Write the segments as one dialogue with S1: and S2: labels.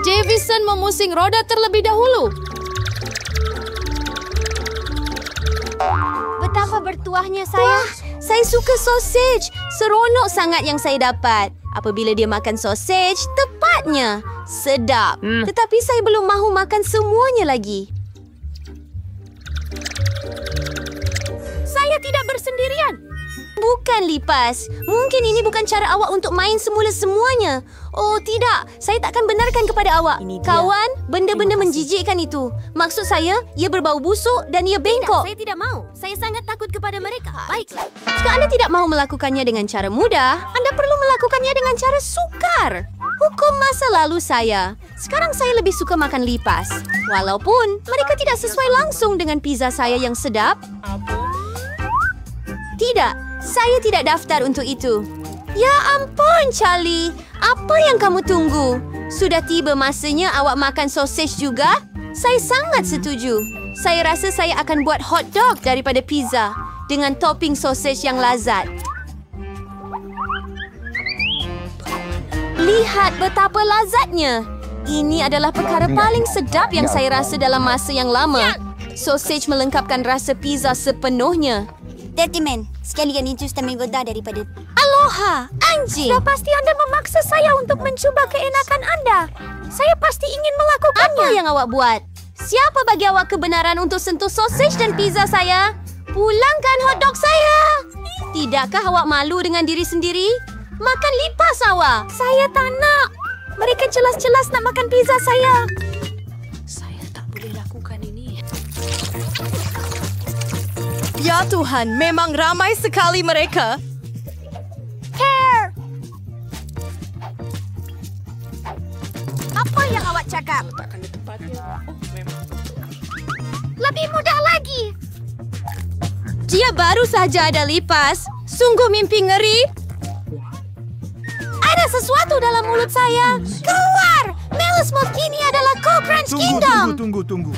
S1: Davison memusing roda terlebih dahulu.
S2: Betapa bertuahnya saya. Saya suka sausage. Seronok sangat yang saya dapat. Apabila dia makan sausage, tepatnya sedap. Tetapi saya belum mahu makan semuanya lagi.
S1: Saya tidak bersendirian.
S2: Bukan, Lipas. Mungkin ini bukan cara awak untuk main semula semuanya. Oh, tidak. Saya takkan benarkan kepada awak. Kawan, benda-benda menjijikkan itu. Maksud saya, ia berbau busuk dan ia bengkok.
S1: Saya tidak mau. Saya sangat takut kepada mereka. Baiklah.
S2: Jika anda tidak mau melakukannya dengan cara mudah, anda perlu melakukannya dengan cara sukar. Hukum masa lalu saya. Sekarang saya lebih suka makan lipas. Walaupun mereka tidak sesuai langsung dengan pizza saya yang sedap. Tidak, saya tidak daftar untuk itu. Ya ampun, Charlie. Apa yang kamu tunggu? Sudah tiba masanya awak makan sausage juga? Saya sangat setuju. Saya rasa saya akan buat hot dog daripada pizza dengan topping sausage yang lazat. Lihat betapa lazatnya. Ini adalah perkara paling sedap yang saya rasa dalam masa yang lama. Sausage melengkapkan rasa pizza sepenuhnya.
S3: Dirty Man, sekalian itu stamina goda daripada...
S2: Aloha, anjing!
S1: Sudah pasti anda memaksa saya untuk mencuba keenakan anda. Saya pasti ingin melakukannya.
S2: Apa yang awak buat? Siapa bagi awak kebenaran untuk sentuh sausage dan pizza saya? Pulangkan hotdog saya! Tidakkah awak malu dengan diri sendiri? Makan lipas awak!
S1: Saya tak nak. Mereka jelas-jelas nak makan pizza saya.
S4: Saya tak boleh lakukan ini.
S5: Ya Tuhan, memang ramai sekali mereka.
S1: Care. Apa yang awak cakap?
S4: Letakkan di tempatnya. Oh, memang.
S1: Lebih mudah lagi.
S2: Dia baru saja ada lipas. Sungguh mimpi ngeri. Ada sesuatu dalam mulut saya. Keluar! Melis Moth kini adalah Co-Crunch Kingdom.
S6: Tunggu.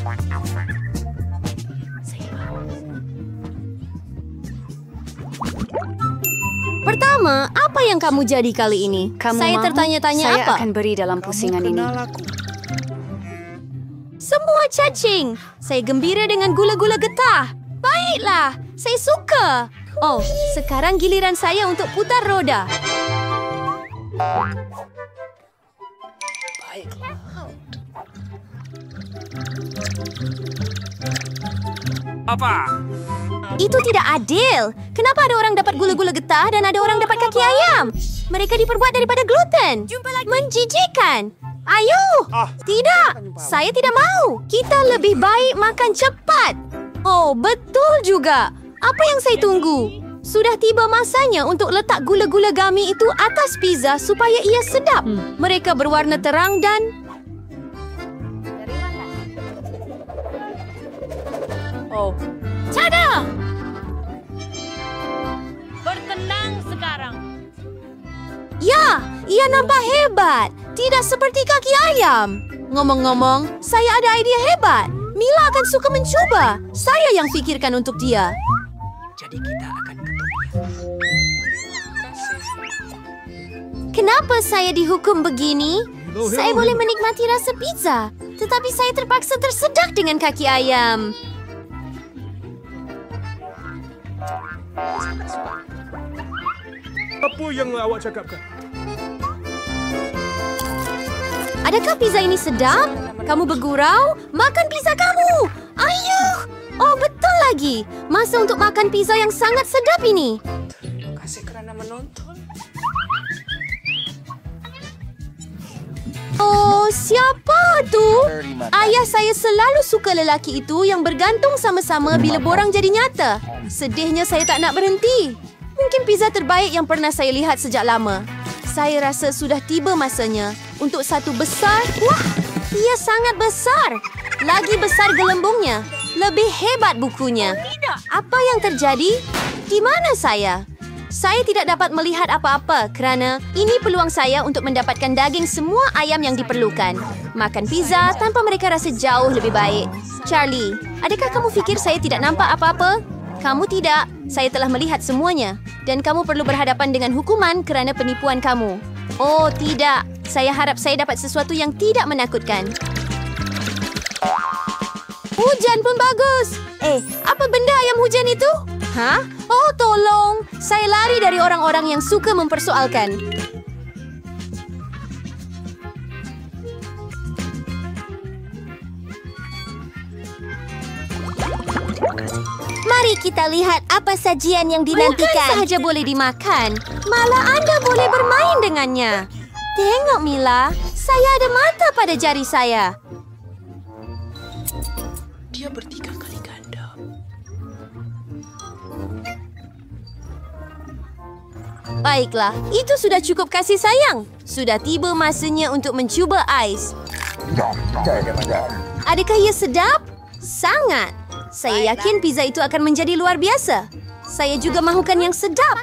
S2: Pertama, apa yang kamu jadi kali ini? Saya tertanya-tanya
S4: Saya
S2: apa?
S4: akan beri dalam pusingan ini.
S2: Semua cacing. Saya gembira dengan gula-gula getah. Baiklah, saya suka. Oh, sekarang giliran saya untuk putar roda.
S4: Baiklah.
S6: Apa?
S2: Itu tidak adil. Kenapa ada orang dapat gula-gula getah dan ada orang dapat kaki ayam? Mereka diperbuat daripada gluten. Menjijikkan. Ayo! Tidak, saya tidak mau. Kita lebih baik makan cepat. Oh, betul juga. Apa yang saya tunggu? Sudah tiba masanya untuk letak gula-gula gummy itu atas pizza supaya ia sedap. Mereka berwarna terang dan...
S4: Oh,
S1: Tada!
S5: Bertenang sekarang.
S2: Ya, ia nampak hebat. Tidak seperti kaki ayam. Ngomong-ngomong, saya ada idea hebat. Mila akan suka mencoba. Saya yang fikirkan untuk dia.
S4: jadi kita akan ketemu.
S2: Kenapa saya dihukum begini? Saya boleh menikmati rasa pizza, tetapi saya terpaksa tersedak dengan kaki ayam.
S6: Apa yang awak cakapkan?
S2: Adakah pizza ini sedap? Kamu bergurau? Makan pizza kamu! Ayuh! Oh, betul lagi. Masa untuk makan pizza yang sangat sedap ini.
S4: Terima kasih kerana menonton.
S2: Oh, siapa tu? Ayah saya selalu suka lelaki itu yang bergantung sama-sama bila borang jadi nyata. Sedihnya saya tak nak berhenti. Mungkin pizza terbaik yang pernah saya lihat sejak lama. Saya rasa sudah tiba masanya untuk satu besar. Wah, ia sangat besar. Lagi besar gelembungnya. Lebih hebat bukunya. Apa yang terjadi? Di mana saya? Saya tidak dapat melihat apa-apa kerana ini peluang saya untuk mendapatkan daging semua ayam yang diperlukan. Makan pizza tanpa mereka rasa jauh lebih baik. Charlie, adakah kamu fikir saya tidak nampak apa-apa? Kamu tidak. Saya telah melihat semuanya. Dan kamu perlu berhadapan dengan hukuman kerana penipuan kamu. Oh, tidak. Saya harap saya dapat sesuatu yang tidak menakutkan. Hujan pun bagus. Apa benda ayam hujan itu? Hah? Oh, tolong. Saya lari dari orang-orang yang suka mempersoalkan.
S3: Mari kita lihat apa sajian yang
S2: Bukan
S3: dinantikan.
S2: sahaja boleh dimakan, malah Anda boleh bermain dengannya. Tengok, Mila. Saya ada mata pada jari saya.
S4: Dia ber3 kali ganda.
S2: Baiklah, itu sudah cukup kasih sayang. Sudah tiba masanya untuk mencuba ais. Adakah ia sedap? Sangat. Saya yakin pizza itu akan menjadi luar biasa. Saya juga mahukan yang sedap.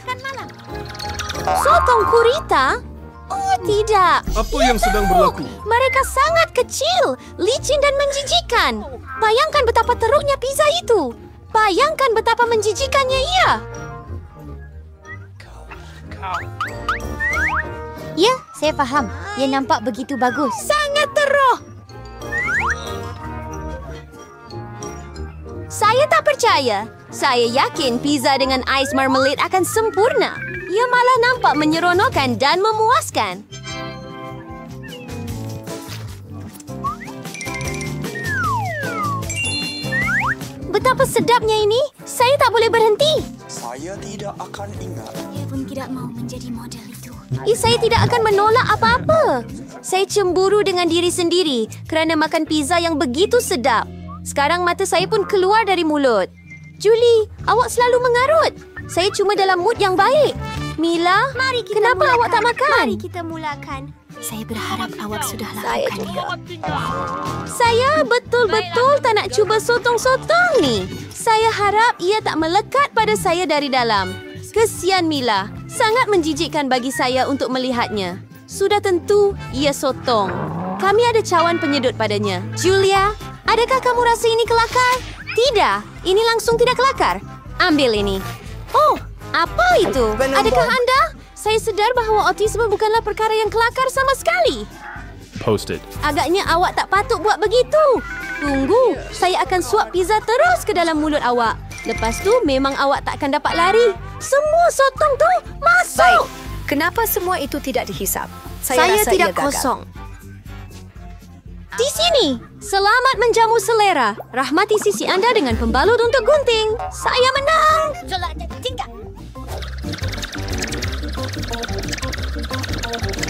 S2: Sotong gurita? Oh, tidak.
S6: Apa yang sedang berlaku?
S2: Mereka sangat kecil, licin dan menjijikan. Bayangkan betapa teruknya pizza itu. Bayangkan betapa menjijikannya ia.
S3: Ya, saya faham. Ia nampak begitu bagus.
S2: Sangat teruk. Saya tak percaya. Saya yakin pizza dengan ais marmalade akan sempurna. Ia malah nampak menyeronokkan dan memuaskan. Betapa sedapnya ini. Saya tak boleh berhenti.
S7: Saya tidak akan ingat.
S3: Dia pun tidak mau menjadi model itu.
S2: Saya tidak akan menolak apa-apa. Saya cemburu dengan diri sendiri kerana makan pizza yang begitu sedap. Sekarang mata saya pun keluar dari mulut. Julie, awak selalu mengarut. Saya cuma dalam mood yang baik. Mila, kenapa awak tak makan?
S3: Mari kita mulakan. Saya berharap awak sudah lakukannya.
S2: Saya betul-betul tak nak cuba sotong-sotong ni. Saya harap ia tak melekat pada saya dari dalam. Kesian Mila. Sangat menjijikkan bagi saya untuk melihatnya. Sudah tentu ia sotong. Kami ada cawan penyedut padanya. Julia, adakah kamu rasa ini kelakar? Tidak, ini langsung tidak kelakar. Ambil ini. Oh, apa itu? Adakah Anda? Saya sedar bahawa autisme bukanlah perkara yang kelakar sama sekali.
S6: Posted.
S2: Agaknya awak tak patut buat begitu. Tunggu, saya akan suap pizza terus ke dalam mulut awak. Lepas tu memang awak tak akan dapat lari. Semua sotong tu masuk.
S5: Kenapa semua itu tidak dihisap?
S2: Saya
S5: rasa
S2: tidak
S5: ia gagal.
S2: kosong. Di sini, selamat menjamu selera. Rahmati sisi anda dengan pembalut untuk gunting. Saya menang.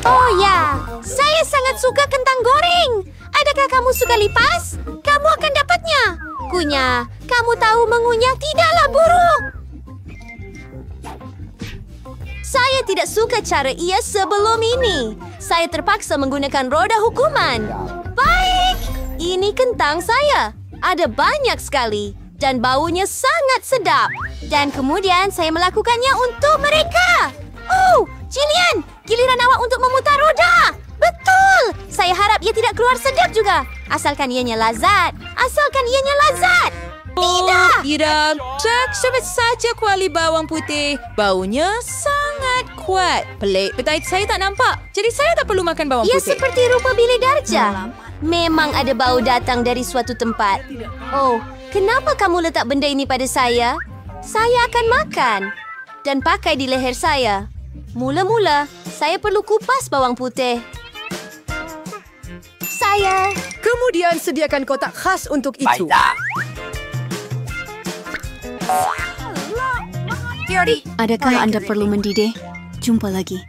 S2: Oh ya, saya sangat suka kentang goreng. Adakah kamu suka lipas? Kamu akan dapatnya. Kunyah, kamu tahu mengunyah tidaklah buruk. Saya tidak suka cara ia sebelum ini. Saya terpaksa menggunakan roda hukuman. Baik, ini kentang saya. Ada banyak sekali. Dan baunya sangat sedap. Dan kemudian saya melakukannya untuk mereka. Oh, Jillian, giliran awak untuk memutar roda. Betul. Saya harap ia tidak keluar sedap juga. Asalkan ianya lazat. Asalkan ianya lazat. Tidak.
S8: Tidak. Cek sebut saja kuali bawang putih. Baunya sangat kuat. Pelik. Betul, saya tak nampak. Jadi saya tak perlu makan bawang
S2: Ia
S8: putih.
S2: seperti rupa bilik darjah. Memang ada bau datang dari suatu tempat. Oh, kenapa kamu letak benda ini pada saya? Saya akan makan. Dan pakai di leher saya. Mula-mula, saya perlu kupas bawang putih. Saya...
S5: Kemudian sediakan kotak khas untuk itu.
S3: Adakah anda perlu mendidih? Jumpa lagi.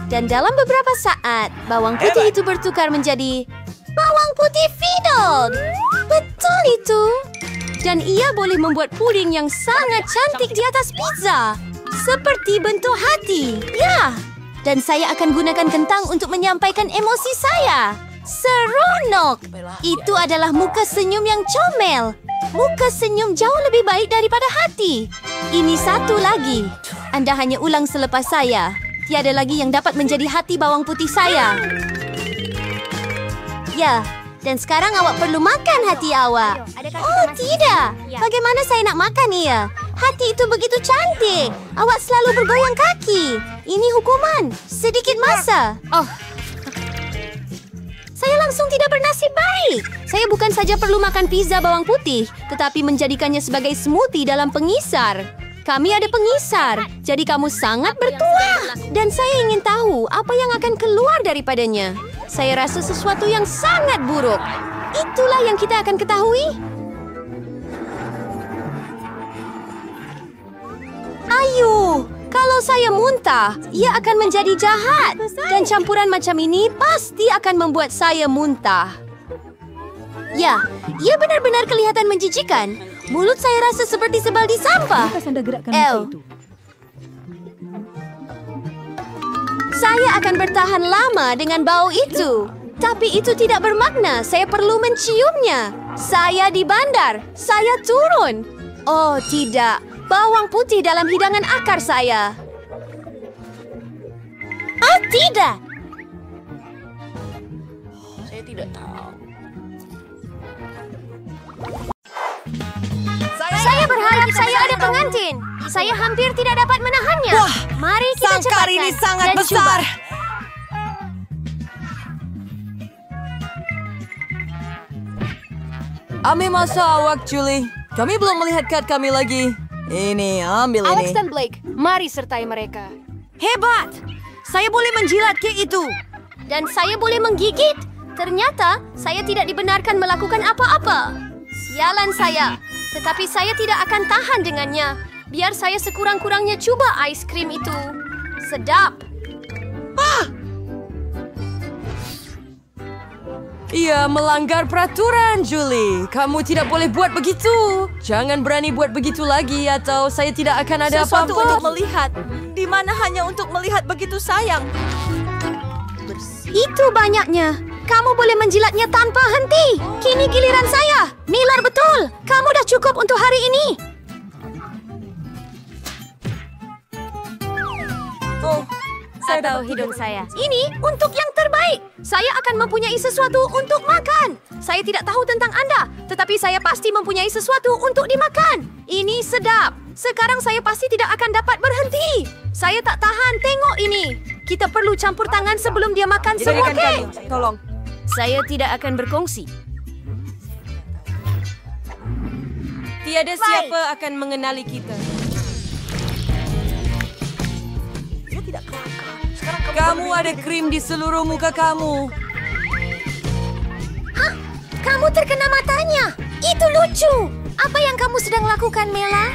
S2: Dan dalam beberapa saat, bawang putih itu bertukar menjadi bawang putih Fiddle. Betul itu. Dan ia boleh membuat puding yang sangat cantik di atas pizza. Seperti bentuk hati. Ya. Dan saya akan gunakan kentang untuk menyampaikan emosi saya. Seronok. Itu adalah muka senyum yang comel. Muka senyum jauh lebih baik daripada hati. Ini satu lagi. Anda hanya ulang selepas saya. Tiada lagi yang dapat menjadi hati bawang putih saya. Ya, dan sekarang awak perlu makan hati awak. Oh, tidak. Bagaimana saya nak makan ia? Hati itu begitu cantik. Awak selalu bergoyang kaki. Ini hukuman. Sedikit masa.
S1: Oh,
S2: Saya langsung tidak bernasib baik. Saya bukan saja perlu makan pizza bawang putih, tetapi menjadikannya sebagai smoothie dalam pengisar. Kami ada pengisar, jadi kamu sangat bertuah. Dan saya ingin tahu apa yang akan keluar daripadanya. Saya rasa sesuatu yang sangat buruk. Itulah yang kita akan ketahui. Ayo, kalau saya muntah, ia akan menjadi jahat. Dan campuran macam ini pasti akan membuat saya muntah. Ya, ia benar-benar kelihatan menjijikan. Mulut saya rasa seperti sebaldi sampah. Saya akan bertahan lama dengan bau itu. Tapi itu tidak bermakna. Saya perlu menciumnya. Saya di bandar. Saya turun. Oh, tidak. Bawang putih dalam hidangan akar saya. Ah, tidak.
S4: Saya tidak tahu.
S2: Saya berharap saya ada pengantin. Saya hampir tidak dapat menahannya.
S5: Wah,
S2: mari kita cepatkan.
S5: sangkar ini sangat
S2: dan
S5: besar.
S2: coba.
S5: Ambil masa awak, Julie. Kami belum melihat kad kami lagi. Ini, ambil
S2: Alex
S5: ini.
S2: dan Blake, mari sertai mereka. Hebat! Saya boleh menjilat kek itu. Dan saya boleh menggigit. Ternyata, saya tidak dibenarkan melakukan apa-apa. Sialan saya. Tetapi saya tidak akan tahan dengannya. Biar saya sekurang-kurangnya cuba ais krim itu. Sedap.
S5: Ia melanggar peraturan, Julie. Kamu tidak boleh buat begitu. Jangan berani buat begitu lagi atau saya tidak akan ada
S8: Sesuatu
S5: apa-apa.
S8: untuk melihat. Di mana hanya untuk melihat begitu sayang.
S2: Itu banyaknya. Kamu boleh menjilatnya tanpa henti. Kini giliran saya. Miller betul. Kamu dah cukup untuk hari ini.
S5: Oh,
S2: Atau hidung saya. Ini untuk yang terbaik. Saya akan mempunyai sesuatu untuk makan. Saya tidak tahu tentang Anda, tetapi saya pasti mempunyai sesuatu untuk dimakan. Ini sedap. Sekarang saya pasti tidak akan dapat berhenti. Saya tak tahan tengok ini. Kita perlu campur tangan sebelum dia makan semua kek.
S5: Tolong.
S2: Saya tidak akan berkongsi.
S5: Tiada siapa akan mengenali kita. Kamu ada krim di seluruh muka kamu.
S2: Hah? Kamu terkena matanya. Itu lucu. Apa yang kamu sedang lakukan, Mela?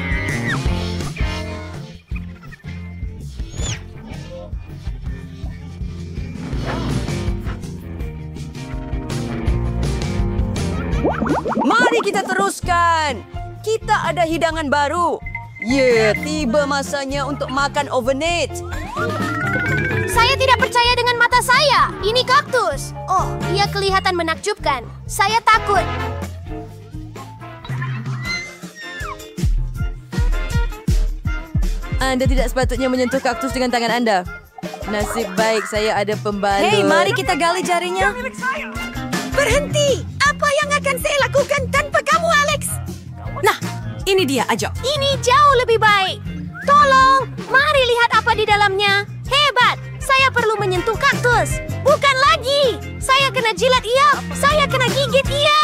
S5: Mari kita teruskan. Kita ada hidangan baru. Tiba masanya untuk makan overnight.
S2: Saya tidak percaya dengan mata saya. Ini kaktus. Oh, ia kelihatan menakjubkan. Saya takut.
S5: Anda tidak sepatutnya menyentuh kaktus dengan tangan Anda. Nasib baik saya ada pembalur.
S8: Hei, mari kita gali jarinya.
S2: Berhenti. Apa yang akan saya lakukan tanpa kamu, Alex?
S8: Nah, ini dia, ajak.
S2: Ini jauh lebih baik. Tolong, mari lihat apa di dalamnya. Hebat. Saya perlu menyentuh kaktus. Bukan lagi. Saya kena jilat ia. Saya kena gigit ia.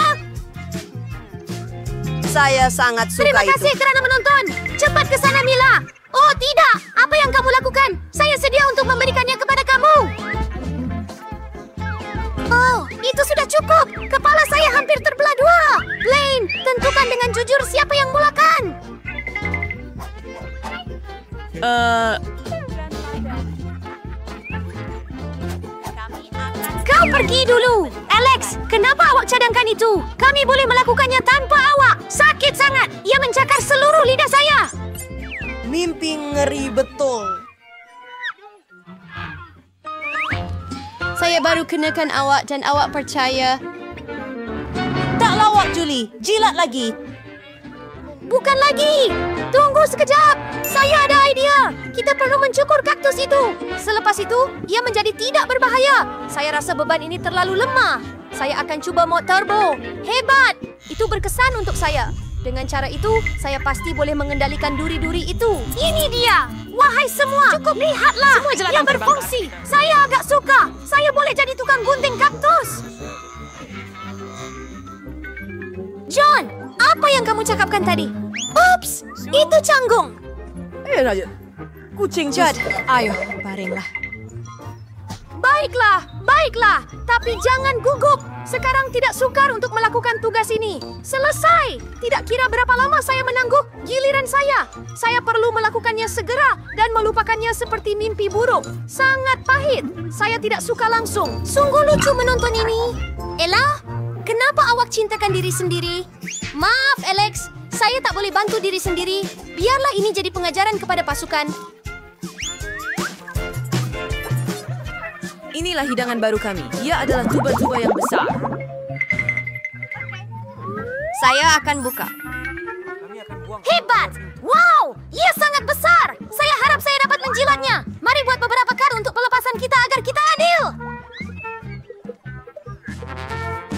S5: Saya sangat suka
S2: Terima kasih kerana menonton. Cepat ke sana, Mila. Oh, tidak. Apa yang kamu lakukan? Saya sedia untuk memberikannya kepada kamu. Oh, itu sudah cukup. Kepala saya hampir terbelah dua. Blaine, tentukan dengan jujur siapa yang mulakan. Kau pergi dulu. Alex, kenapa awak cadangkan itu? Kami boleh melakukannya tanpa awak. Sakit sangat. Ia mencakar seluruh lidah saya.
S5: Mimpi ngeri betul.
S2: Saya baru kenakan awak dan awak percaya.
S5: Tak lawak, Julie. Jilat lagi.
S2: Bukan lagi. Tunggu sekejap. Saya ada idea. Kita perlu mencukur kaktus itu. Selepas itu, ia menjadi tidak berbahaya. Saya rasa beban ini terlalu lemah. Saya akan cuba mod turbo. Hebat. Itu berkesan untuk saya. Dengan cara itu, saya pasti boleh mengendalikan duri-duri itu.
S1: Ini dia. Wahai semua, cukup lihatlah.
S8: Semua je lah
S1: Ia
S8: terbangkan.
S1: berfungsi. Saya agak suka. Saya boleh jadi tukang gunting kaktus.
S2: John, apa yang kamu cakapkan tadi? Ups, itu canggung.
S5: Raja. Kucing Chad. Ayo, baringlah.
S2: Baiklah, baiklah. Tapi jangan gugup. Sekarang tidak sukar untuk melakukan tugas ini. Selesai. Tidak kira berapa lama saya menangguh, giliran saya. Saya perlu melakukannya segera dan melupakannya seperti mimpi buruk. Sangat pahit. Saya tidak suka langsung. Sungguh lucu menonton ini.
S3: Ella, kenapa awak cintakan diri sendiri?
S2: Maaf, Alex. Saya tak boleh bantu diri sendiri. Biarlah ini jadi pengajaran kepada pasukan.
S8: Inilah hidangan baru kami. Ia adalah tuba-tuba yang besar.
S2: Saya akan buka.
S1: Hebat. Wow, ia sangat besar. Saya harap saya dapat menjilatnya. Mari buat beberapa kar untuk pelepasan kita agar kita adil.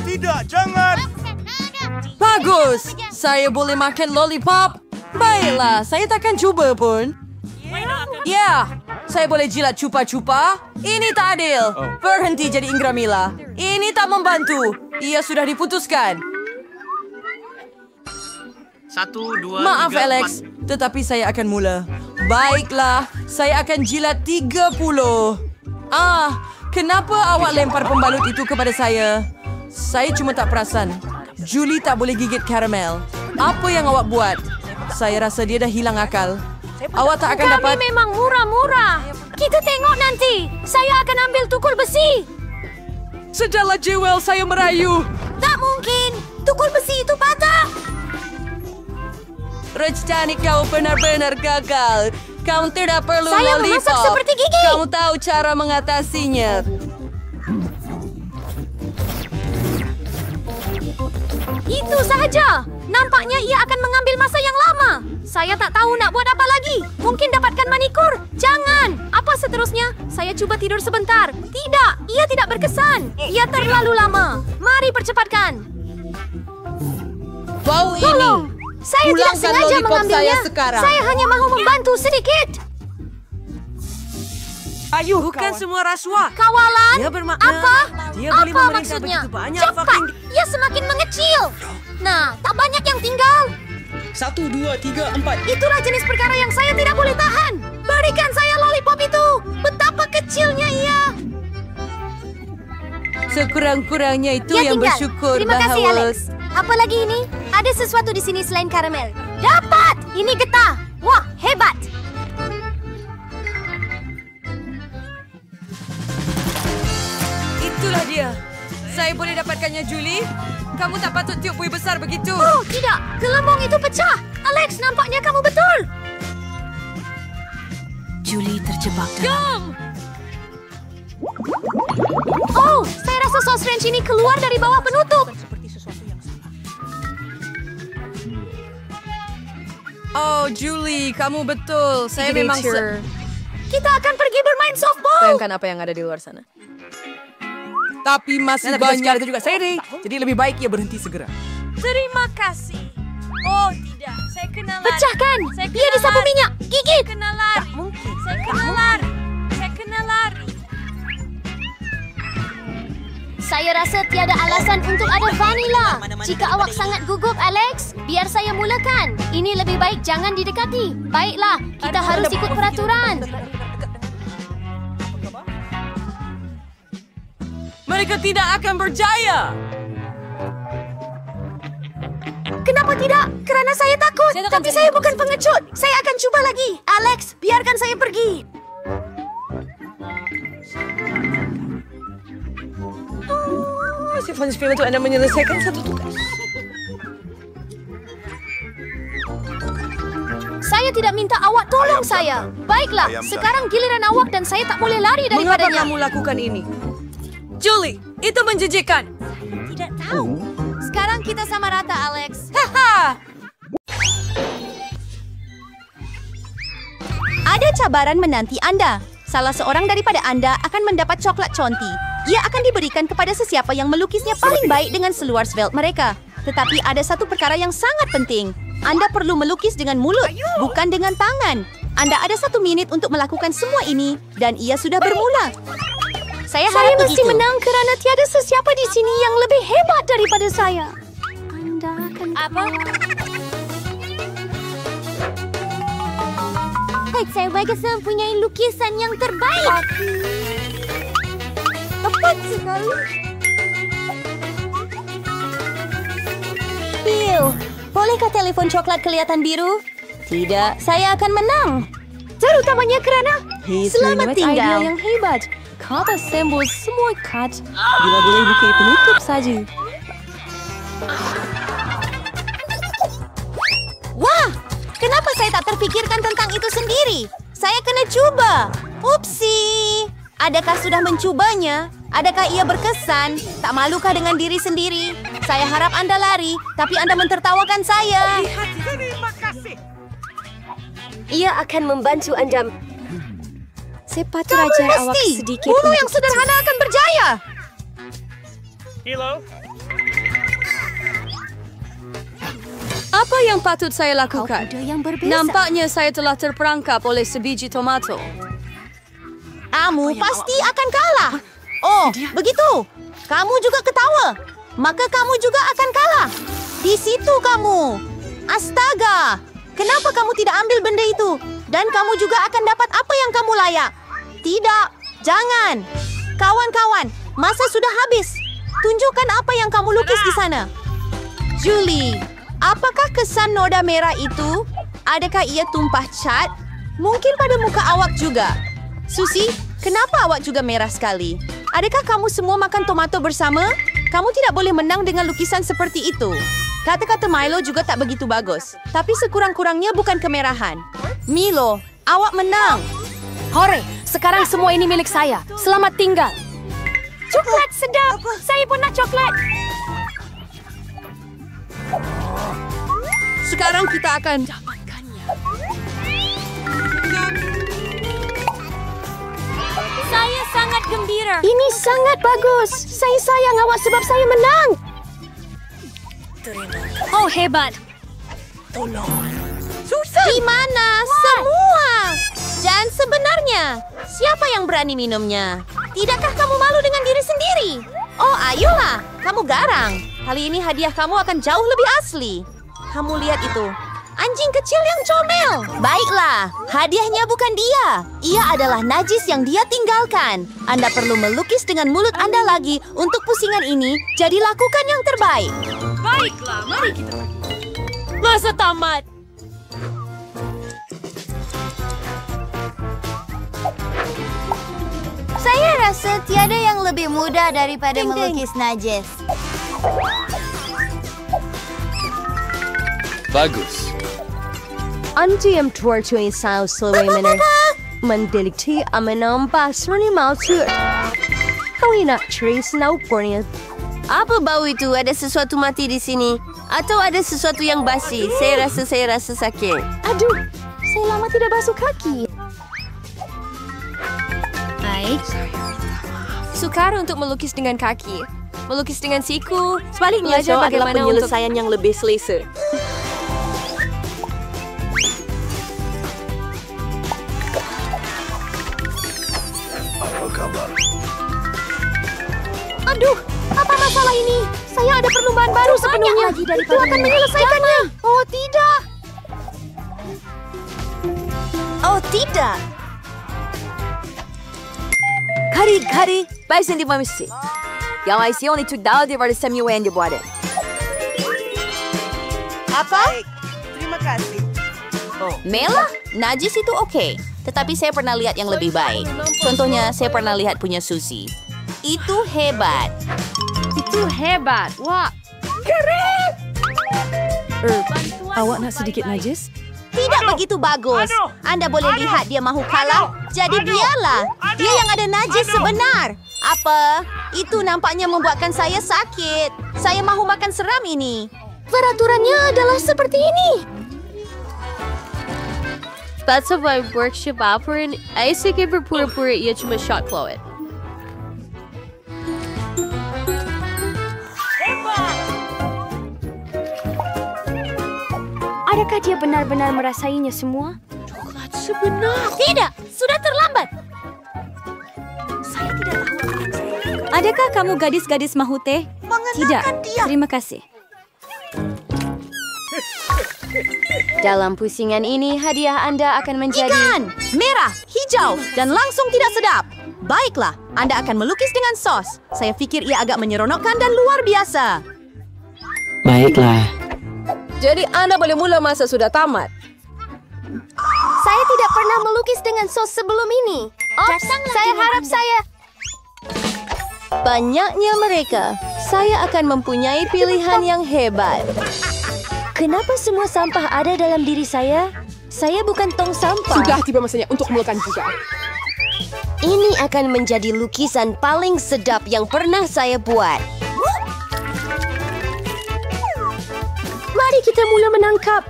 S7: Tidak, jangan.
S5: Bagus. Saya boleh makan lollipop. Baiklah, saya takkan cuba pun. Ya, saya boleh jilat cupa-cupa. Ini tak adil. Berhenti jadi Ingramila. Ini tak membantu. Ia sudah diputuskan.
S9: 1, 2,
S5: Maaf
S9: 3,
S5: Alex, tetapi saya akan mula. Baiklah, saya akan jilat 30. Kenapa awak lempar pembalut itu kepada saya? Saya cuma tak perasan. Julie tak boleh gigit karamel. Apa yang awak buat? Saya rasa dia dah hilang akal. Awak tak akan dapat...
S1: Kami memang murah-murah. Kita tengok nanti. Saya akan ambil tukul besi.
S5: Sejala Jewel, saya merayu.
S1: Tak mungkin. Tukul besi itu patah.
S5: Rencana kau benar-benar gagal. Kamu tidak perlu
S1: Saya
S5: lollipop.
S1: memasak seperti gigi.
S5: Kamu tahu cara mengatasinya.
S1: Itu sahaja. Nampaknya ia akan mengambil masa yang lama. Saya tak tahu nak buat apa lagi. Mungkin dapatkan manikur. Jangan. Apa seterusnya? Saya cuba tidur sebentar. Tidak, ia tidak berkesan. Ia terlalu lama. Mari percepatkan.
S5: Bau ini.
S1: Tolong. Saya tidak
S5: Pulangkan
S1: sengaja
S5: lollipop
S1: mengambilnya.
S5: saya sekarang.
S1: Saya hanya mahu membantu sedikit.
S5: Ayo,
S9: Bukan semua rasuah.
S1: Kawalan?
S9: Dia bermakna
S1: Apa?
S9: dia boleh
S1: Apa
S9: memerintah
S1: maksudnya?
S9: begitu banyak
S1: Cepat.
S9: fucking...
S1: Ia semakin mengecil. Nah, tak banyak yang tinggal.
S7: 1, 2, 3, 4.
S1: Itulah jenis perkara yang saya tidak boleh tahan. Berikan saya lollipop itu. Betapa kecilnya ia.
S5: Sekurang-kurangnya itu
S1: Ia
S5: yang
S1: tinggal.
S5: bersyukur
S1: Terima kasih,
S5: bahawa...
S1: Alex. Apa lagi ini? Ada sesuatu di sini selain karamel. Dapat! Ini getah. Wah, hebat.
S5: Itulah dia. Saya boleh dapatkannya, Julie. Kamu tak patut tiup buih besar begitu.
S1: Oh, tidak. Gelembung itu pecah. Alex, nampaknya kamu betul.
S8: Julie terjebak dalam...
S1: Oh, saya rasa sos ranch ini keluar dari bawah penutup.
S5: Oh, Julie, kamu betul. Saya memang...
S1: Kita akan pergi bermain softball.
S5: Bayangkan apa yang ada di luar sana. Tapi masih banyak. Itu juga Seri. Jadi lebih baik ia berhenti segera.
S1: Terima kasih. Oh, tidak. Saya kena lari. Pecahkan.
S2: Saya
S1: Ia disapu minyak. Gigit.
S2: kena lari.
S1: Mungkin.
S2: Saya kena lari. Saya kena lari.
S3: Saya rasa tiada alasan untuk ada vanila. Jika awak sangat gugup, Alex, biar saya mulakan. Ini lebih baik jangan didekati. Baiklah, kita harus ikut peraturan.
S5: Mereka tidak akan berjaya.
S1: Kenapa tidak? Kerana saya takut. Tapi saya bukan pengecut. Saya akan cuba lagi. Alex, biarkan saya pergi.
S5: Si Fons film untuk Anda menyelesaikan satu tugas.
S2: Saya tidak minta awak tolong saya. Baiklah, sekarang giliran awak dan saya tak boleh lari
S5: Mengapa
S2: daripadanya.
S5: kamu lakukan ini? Julie, itu menjijikan.
S2: Tidak tahu. Sekarang kita sama rata, Alex.
S5: Haha.
S2: Ada cabaran menanti Anda. Salah seorang daripada Anda akan mendapat coklat conti. Ia akan diberikan kepada sesiapa yang melukisnya paling baik dengan seluar svelte mereka. Tetapi ada satu perkara yang sangat penting. Anda perlu melukis dengan mulut, bukan dengan tangan. Anda ada 1 minit untuk melakukan semua ini dan ia sudah bermula. Saya harap
S3: mesti
S2: begitu.
S3: menang kerana tiada sesiapa di sini yang lebih hebat daripada saya. Anda akan saya bagus mempunyai lukisan yang terbaik.
S2: Tepat sekali.
S3: Bill, bolehkah telefon coklat kelihatan biru?
S2: Tidak, saya akan menang.
S3: Terutamanya kerana
S2: Selamat tinggal.
S8: Yang hebat. Kata sembol semua kad. Bila boleh buka penutup saja.
S2: Wah, kenapa saya tak terfikirkan tentang itu sendiri? Saya kena cuba. Upsi. Adakah sudah mencubanya? Adakah ia berkesan? Tak malukah dengan diri sendiri? Saya harap Anda lari, tapi Anda mentertawakan saya.
S9: Terima kasih.
S3: ia akan membantu Anda. Sepatu
S2: Kamu
S3: ajar awak
S2: mesti.
S3: sedikit
S2: Guru
S3: untuk
S2: yang sederhana akan berjaya.
S9: Hello.
S5: Apa yang patut saya lakukan?
S3: Ada yang berbeza.
S5: Nampaknya saya telah terperangkap oleh sebiji tomato.
S2: Kamu pasti akan kalah. Oh, begitu. Kamu juga ketawa. Maka kamu juga akan kalah. Di situ kamu. Astaga. Kenapa kamu tidak ambil benda itu? Dan kamu juga akan dapat apa yang kamu layak. Tidak. Jangan. Kawan-kawan, masa sudah habis. Tunjukkan apa yang kamu lukis di sana. Julie, apakah kesan noda merah itu? Adakah ia tumpah cat? Mungkin pada muka awak juga. Susi, kenapa awak juga merah sekali? Adakah kamu semua makan tomato bersama? Kamu tidak boleh menang dengan lukisan seperti itu. Kata-kata Milo juga tak begitu bagus. Tapi sekurang-kurangnya bukan kemerahan. Milo, awak menang.
S1: Hore, sekarang semua ini milik saya. Selamat tinggal.
S3: Coklat sedap. Saya pun nak coklat.
S5: Sekarang kita akan...
S1: Saya sangat gembira.
S3: Ini sangat bagus. Saya sayang awak sebab saya menang.
S1: Oh, hebat.
S2: Di mana semua? Dan sebenarnya, siapa yang berani minumnya? Tidakkah kamu malu dengan diri sendiri? Oh, ayolah. Kamu garang. Kali ini hadiah kamu akan jauh lebih asli. Kamu lihat itu. Anjing kecil yang comel. Baiklah, hadiahnya bukan dia. Ia adalah najis yang dia tinggalkan. Anda perlu melukis dengan mulut Anda lagi untuk pusingan ini. Jadi lakukan yang terbaik.
S1: Baiklah, mari kita. Masa tamat.
S3: Saya rasa tiada yang lebih mudah daripada melukis najis.
S6: Bagus.
S2: Anti yang tuar-tuar sao selawai mana mendelikti amenampak serani mausur. Kau nak ceris naupornya. Apa bau itu? Ada sesuatu mati di sini? Atau ada sesuatu yang basi? Saya rasa sakit.
S3: Aduh, saya lama tidak basuh kaki.
S1: Baik.
S5: Sukar untuk melukis dengan kaki. Melukis dengan siku.
S2: Sebaliknya,
S5: Belajar
S2: Joe adalah
S5: bagaimana
S2: penyelesaian yang lebih selesa.
S3: Aduh, apa masalah ini? Saya ada perlombaan baru sebelumnya. Itu akan menyelesaikannya. Oh, tidak.
S2: Oh, tidak.
S5: Kari, baisen di mamisi. Yang IC only took down di pada semi when dibuat.
S2: Apa?
S7: Terima kasih.
S2: Mela, najis itu okey. Tetapi saya pernah lihat yang lebih baik. Contohnya, saya pernah lihat punya Susi. Itu hebat.
S1: Wah,
S5: Awak nak sedikit najis?
S2: Tidak begitu bagus. Anda boleh lihat dia mahu kalah. Jadi biarlah. Dia yang ada najis sebenar. Apa? Itu nampaknya membuatkan saya sakit. Saya mahu makan seram ini.
S3: Peraturannya adalah seperti ini.
S1: Basta by workshop operin, ay sige berpura-pura iya cuma shot cloet.
S3: Adakah dia benar-benar merasainya semua?
S1: Tidak, sudah terlambat. Saya tidak tahu apa yang saya lakukan.
S2: Adakah kamu gadis-gadis mahu teh? Tidak, terima kasih. Dalam pusingan ini, hadiah Anda akan menjadi...
S10: Ikan! Merah, hijau, dan langsung tidak sedap. Baiklah, Anda akan melukis dengan sos. Saya pikir ia agak menyeronokkan dan luar biasa.
S11: Baiklah.
S5: Jadi Anda boleh mula masa sudah tamat.
S3: Saya tidak pernah melukis dengan sos sebelum ini. Saya harap saya...
S2: Banyaknya mereka, saya akan mempunyai pilihan yang hebat.
S3: Kenapa semua sampah ada dalam diri saya? Saya bukan tong sampah.
S5: Sudah tiba masanya untuk mulakan juga.
S2: Ini akan menjadi lukisan paling sedap yang pernah saya buat.
S3: Mari kita mula menangkap.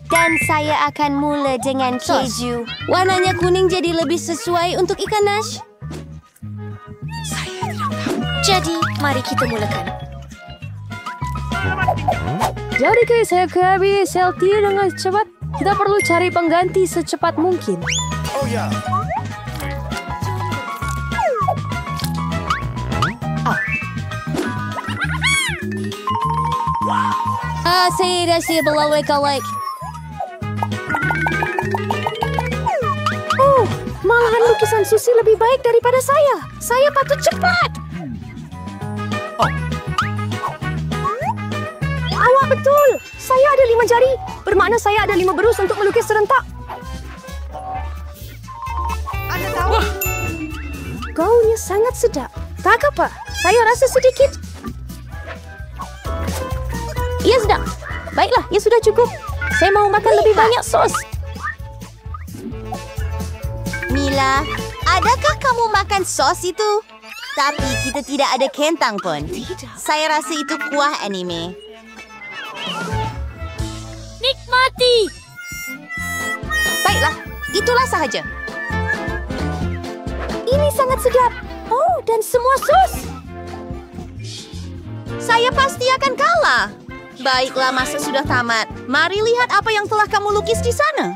S3: Dan saya akan mula dengan keju.
S2: Warnanya kuning jadi lebih sesuai untuk ikan nash.
S3: Jadi, mari kita mulakan.
S1: Jadi saya kehabis selfie dengan cepat. Kita perlu cari pengganti secepat mungkin.
S7: Oh ya.
S2: Saya rasa belalai-kalai.
S3: Malahan lukisan Susi lebih baik daripada saya. Saya patut cepat. Awak betul. Saya ada 5 jari. Bermakna saya ada 5 berus untuk melukis serentak.
S10: Anda tahu?
S3: Gaunnya sangat sedap. Tak apa. Saya rasa sedikit. Ia sedap. Baiklah, ia sudah cukup. Saya mau makan lebih banyak sos.
S10: Mila, adakah kamu makan sos itu? Tapi kita tidak ada kentang pun. Saya rasa itu kuah anime.
S1: Nikmati!
S10: Baiklah, itulah sahaja.
S3: Ini sangat sedap. Oh, dan semua sos.
S10: Saya pasti akan kalah. Baiklah, masa sudah tamat. Mari lihat apa yang telah kamu lukis di sana.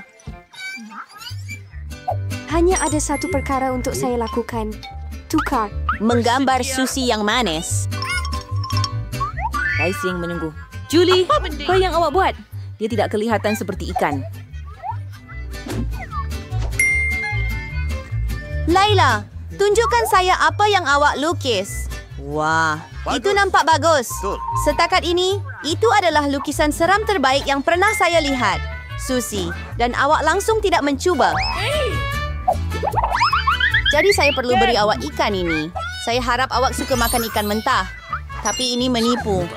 S3: Hanya ada satu perkara untuk saya lakukan. Tukar.
S10: Menggambar Susi yang manis.
S8: Kaising menunggu. Julie, apa yang awak buat? Dia tidak kelihatan seperti ikan.
S10: Laila, tunjukkan saya apa yang awak lukis. Wah, itu nampak bagus. Setakat ini, itu adalah lukisan seram terbaik yang pernah saya lihat. Susi, dan awak langsung tidak mencuba. Jadi saya perlu beri awak ikan ini. Saya harap awak suka makan ikan mentah. Tapi ini menipu.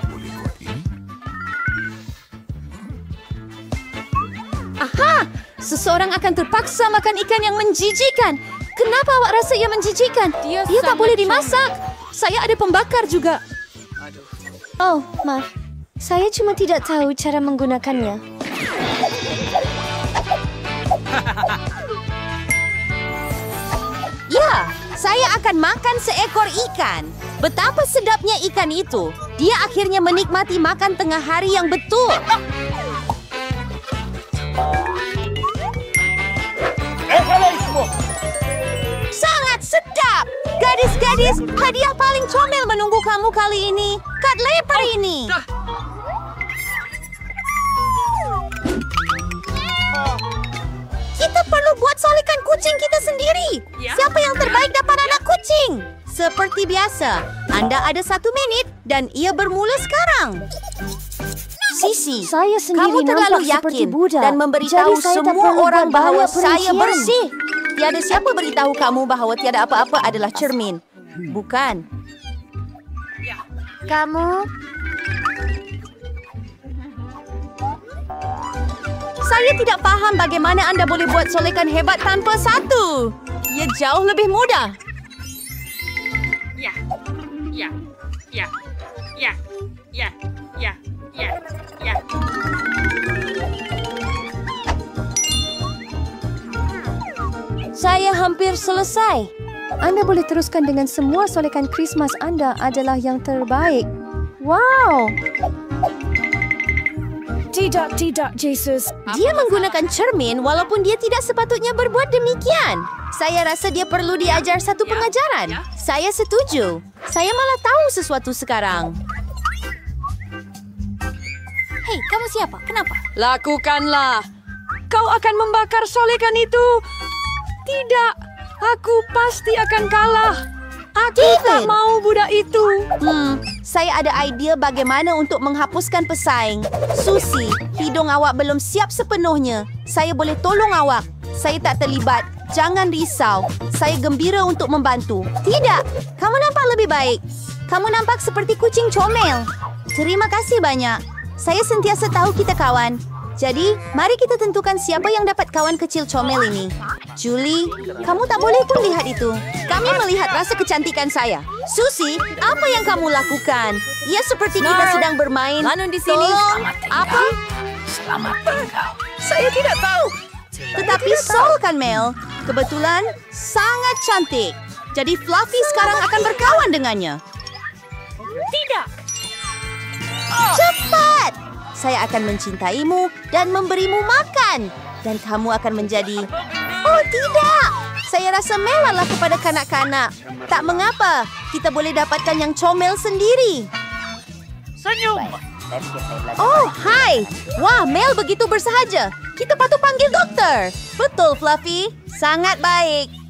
S2: Aha! Seseorang akan terpaksa makan ikan yang menjijikan. Kenapa awak rasa ia menjijikan? Dia tak boleh dimasak. Saya ada pembakar juga.
S3: Oh, maaf. Saya cuma tidak tahu cara menggunakannya.
S10: Ya, saya akan makan seekor ikan. Betapa sedapnya ikan itu. Dia akhirnya menikmati makan tengah hari yang betul.
S7: Kalian semua.
S10: Sangat sedap. Gadis-gadis, hadiah paling comel menunggu kamu kali ini. Kat leper ini. Kita perlu buat solekan kucing kita sendiri. Siapa yang terbaik dapat anak kucing? Seperti biasa, Anda ada 1 menit dan ia bermula sekarang. Sisi,
S3: Saya sendiri
S10: kamu terlalu
S3: nampak seperti
S10: yakin
S3: Buddha.
S10: dan memberitahu
S3: Jadi saya tak
S10: semua
S3: perlu
S10: orang
S3: buat
S10: bahawa
S3: banyak
S10: saya
S3: perincian.
S10: bersih. Tiada siapa beritahu kamu bahawa tiada apa-apa adalah cermin. Bukan.
S3: Kamu...
S10: Saya tidak paham bagaimana Anda boleh buat solekan hebat tanpa satu. Ia jauh lebih mudah.
S9: Ya. Ya. Ya. Ya. Ya. Ya. Ya. Ya.
S3: Saya hampir selesai. Anda boleh teruskan dengan semua solekan Krismas Anda adalah yang terbaik.
S2: Wow,
S1: Tidak, Jesus.
S2: dia menggunakan cermin walaupun dia tidak sepatutnya berbuat demikian. Saya rasa dia perlu diajar satu pengajaran. Saya setuju. Saya malah tahu sesuatu sekarang.
S3: Hei, kamu siapa? Kenapa?
S5: Lakukanlah. Kau akan membakar solekan itu. Tidak, aku pasti akan kalah. Aku tak mau budak itu.
S2: Saya ada idea bagaimana untuk menghapuskan pesaing. Susi, hidung awak belum siap sepenuhnya. Saya boleh tolong awak. Saya tak terlibat. Jangan risau. Saya gembira untuk membantu. Tidak, kamu nampak lebih baik. Kamu nampak seperti kucing comel. Terima kasih banyak. Saya sentiasa tahu kita kawan. Jadi, mari kita tentukan siapa yang dapat kawan kecil comel ini. Julie, kamu tak boleh pun lihat itu. Kami melihat rasa kecantikan saya. Susi, apa yang kamu lakukan? Ia seperti kita sedang bermain.
S5: Lanun di sini.
S2: Tolong. Apa?
S4: Selamat tinggal.
S2: Saya tidak tahu. Tetapi Sol kan, Mel? Kebetulan sangat cantik. Jadi Fluffy sekarang akan berkawan dengannya.
S1: Tidak.
S2: Cepat! Saya akan mencintaimu dan memberimu makan. Dan kamu akan menjadi... Oh, tidak! Saya rasa Mel adalah kepada kanak-kanak. Tak mengapa. Kita boleh dapatkan yang comel sendiri.
S9: Senyum.
S2: Oh, hai! Wah, Mel begitu bersahaja. Kita patut panggil doktor. Betul, Fluffy. Sangat baik.